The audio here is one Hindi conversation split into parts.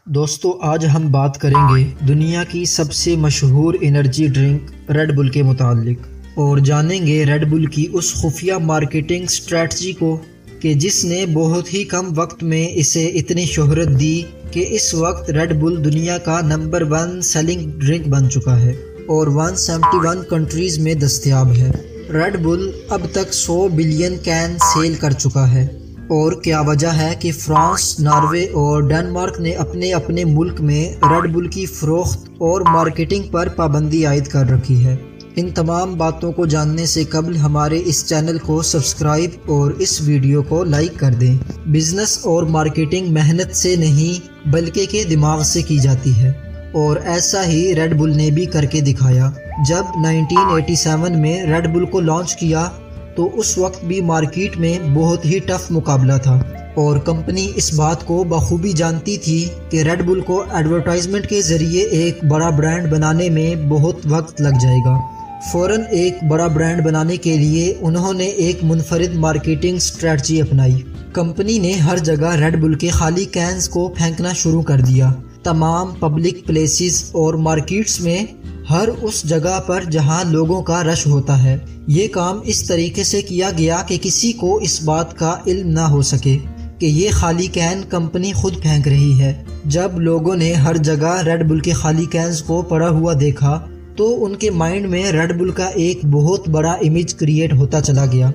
दोस्तों आज हम बात करेंगे दुनिया की सबसे मशहूर एनर्जी ड्रिंक रेड बुल के मुतालिक और जानेंगे रेड बुल की उस खुफिया मार्केटिंग स्ट्रेटजी को कि जिसने बहुत ही कम वक्त में इसे इतनी शोहरत दी कि इस वक्त रेड बुल दुनिया का नंबर 1 सेलिंग ड्रिंक बन चुका है और 171 कंट्रीज़ में दस्तयाब है। रेड बुल अब तक 100 बिलियन कैन सेल कर चुका है। और क्या वजह है कि फ्रांस, नॉर्वे और डेनमार्क ने अपने अपने मुल्क में रेड बुल की फ़रोख्त और मार्केटिंग पर पाबंदी आयद कर रखी है। इन तमाम बातों को जानने से कबल हमारे इस चैनल को सब्सक्राइब और इस वीडियो को लाइक कर दें। बिजनेस और मार्केटिंग मेहनत से नहीं बल्कि के दिमाग से की जाती है और ऐसा ही रेड बुल ने भी करके दिखाया। जब 1987 में रेड बुल को लॉन्च किया तो उस वक्त भी मार्केट में बहुत ही टफ मुकाबला था और कंपनी इस बात को बखूबी जानती थी कि रेड बुल को एडवर्टाइजमेंट के ज़रिए एक बड़ा ब्रांड बनाने में बहुत वक्त लग जाएगा। फ़ौरन एक बड़ा ब्रांड बनाने के लिए उन्होंने एक मुनफरिद मार्केटिंग स्ट्रेटजी अपनाई। कंपनी ने हर जगह रेड बुल के खाली कैंस को फेंकना शुरू कर दिया। तमाम पब्लिक प्लेसेस और मार्केट्स में, हर उस जगह पर जहां लोगों का रश होता है। ये काम इस तरीके से किया गया कि किसी को इस बात का इल्म ना हो सके कि ये खाली कैन कंपनी खुद फेंक रही है। जब लोगों ने हर जगह रेड बुल के खाली कैंस को पड़ा हुआ देखा तो उनके माइंड में रेड बुल का एक बहुत बड़ा इमेज क्रिएट होता चला गया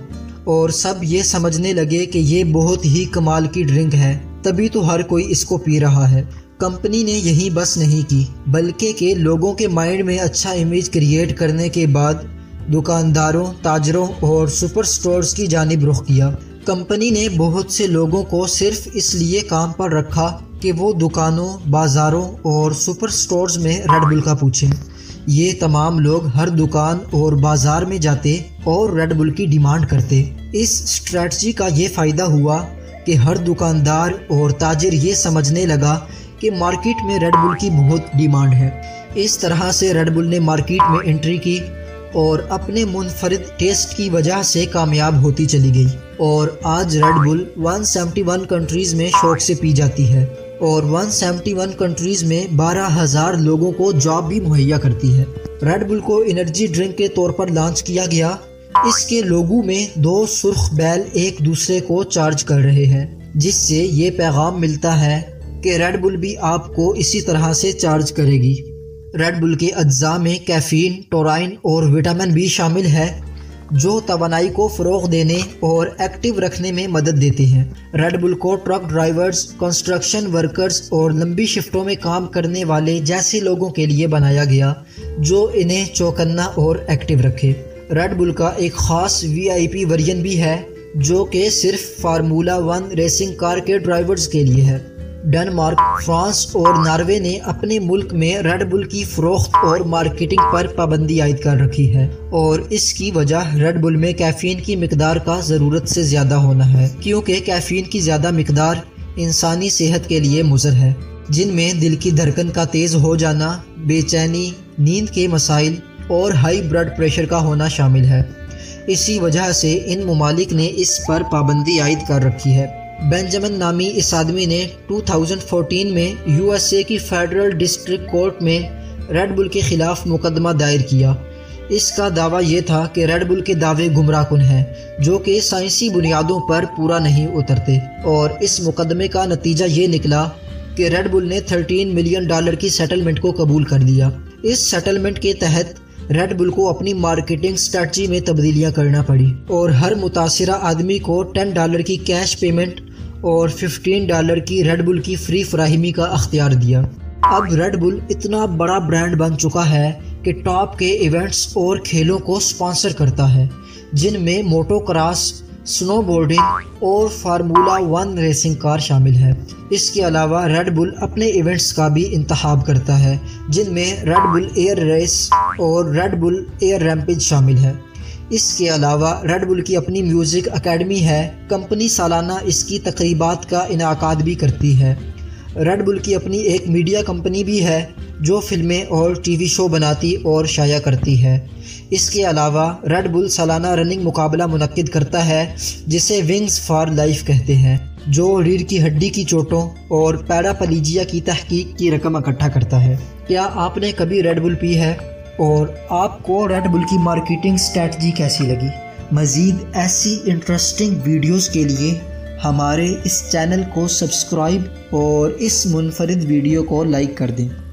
और सब ये समझने लगे कि ये बहुत ही कमाल की ड्रिंक है, तभी तो हर कोई इसको पी रहा है। कंपनी ने यही बस नहीं की बल्कि के लोगों के माइंड में अच्छा इमेज क्रिएट करने के बाद दुकानदारों, ताजरों और सुपर स्टोर्स की जानिब रुख किया। कंपनी ने बहुत से लोगों को सिर्फ इसलिए काम पर रखा कि वो दुकानों, बाज़ारों और सुपर स्टोर्स में रेड बुल का पूछें। ये तमाम लोग हर दुकान और बाज़ार में जाते और रेड बुल की डिमांड करते। इस स्ट्रेटजी का ये फ़ायदा हुआ कि हर दुकानदार और ताजिर ये समझने लगा कि मार्केट में रेड बुल की बहुत डिमांड है। इस तरह से रेड बुल ने मार्केट में एंट्री की और अपने मुनफरिद टेस्ट की वजह से कामयाब होती चली गई और आज रेड बुल 171 कंट्रीज़ में शौक से पी जाती है और 171 कंट्रीज़ में 12,000 लोगों को जॉब भी मुहैया करती है। रेड बुल को एनर्जी ड्रिंक के तौर पर लॉन्च किया गया। इसके लोगो में 2 सुर्ख बैल एक दूसरे को चार्ज कर रहे हैं, जिससे ये पैगाम मिलता है कि रेड बुल भी आपको इसी तरह से चार्ज करेगी। रेड बुल के अज्जा में कैफीन, टोराइन और विटामिन बी शामिल है जो तवानाई को फ़रोग़ देने और एक्टिव रखने में मदद देते हैं। रेड बुल को ट्रक ड्राइवर्स, कंस्ट्रक्शन वर्कर्स और लंबी शिफ्टों में काम करने वाले जैसे लोगों के लिए बनाया गया जो इन्हें चौकन्ना और एक्टिव रखे। रेड बुल का एक ख़ास VIP वर्जन भी है जो कि सिर्फ फार्मूला 1 रेसिंग कार के ड्राइवर्स के लिए है। डेनमार्क, फ्रांस और नॉर्वे ने अपने मुल्क में रेड बुल की फ़रोख्त और मार्केटिंग पर पाबंदी आयद कर रखी है और इसकी वजह रेड बुल में कैफ़ीन की मिकदार का ज़रूरत से ज़्यादा होना है, क्योंकि कैफ़ीन की ज़्यादा मिकदार इंसानी सेहत के लिए मुज़र है, जिनमें दिल की धड़कन का तेज़ हो जाना, बेचैनी, नींद के मसाइल और हाई ब्लड प्रेशर का होना शामिल है। इसी वजह से इन ममालिक ने इस पर पाबंदी आयद कर रखी है। बेंजामिन नामी इस आदमी ने 2014 में USA की फेडरल डिस्ट्रिक्ट कोर्ट में रेड बुल के खिलाफ मुकदमा दायर किया। इसका दावा ये था कि रेड बुल के दावे गुमराहकुन हैं जो कि साइंसी बुनियादों पर पूरा नहीं उतरते और इस मुकदमे का नतीजा ये निकला कि रेड बुल ने $13 मिलियन की सेटलमेंट को कबूल कर लिया। इस सेटलमेंट के तहत रेड बुल को अपनी मार्केटिंग स्ट्रेटजी में तब्दीलियां करना पड़ी और हर मुतासिरा आदमी को $10 की कैश पेमेंट और $15 की रेड बुल की फ्री फराहमी का अख्तियार दिया। अब रेड बुल इतना बड़ा ब्रांड बन चुका है कि टॉप के इवेंट्स और खेलों को स्पॉन्सर करता है, जिनमें मोटोक्रॉस, स्नोबोर्डिंग और फार्मूला 1 रेसिंग कार शामिल है। इसके अलावा रेड बुल अपने इवेंट्स का भी इंतखाब करता है, जिनमें रेड बुल एयर रेस और रेड बुल एयर रैम्पेज शामिल है। इसके अलावा रेड बुल की अपनी म्यूज़िक अकेडमी है। कंपनी सालाना इसकी तकरीबात का इनाकाद भी करती है। रेड बुल की अपनी एक मीडिया कंपनी भी है जो फिल्में और TV शो बनाती और शाया करती है। इसके अलावा रेड बुल सालाना रनिंग मुकाबला मुनक्किद करता है जिसे विंग्स फॉर लाइफ कहते हैं। जो रीढ़ की हड्डी की चोटों और पैराप्लीजिया की तहकीक की रकम इकट्ठा करता है। क्या आपने कभी रेड बुल पी है और आपको रेड बुल की मार्केटिंग स्ट्रैटेजी कैसी लगी? मज़ीद ऐसी इंटरेस्टिंग वीडियोस के लिए हमारे इस चैनल को सब्सक्राइब और इस मुनफरिद वीडियो को लाइक कर दें।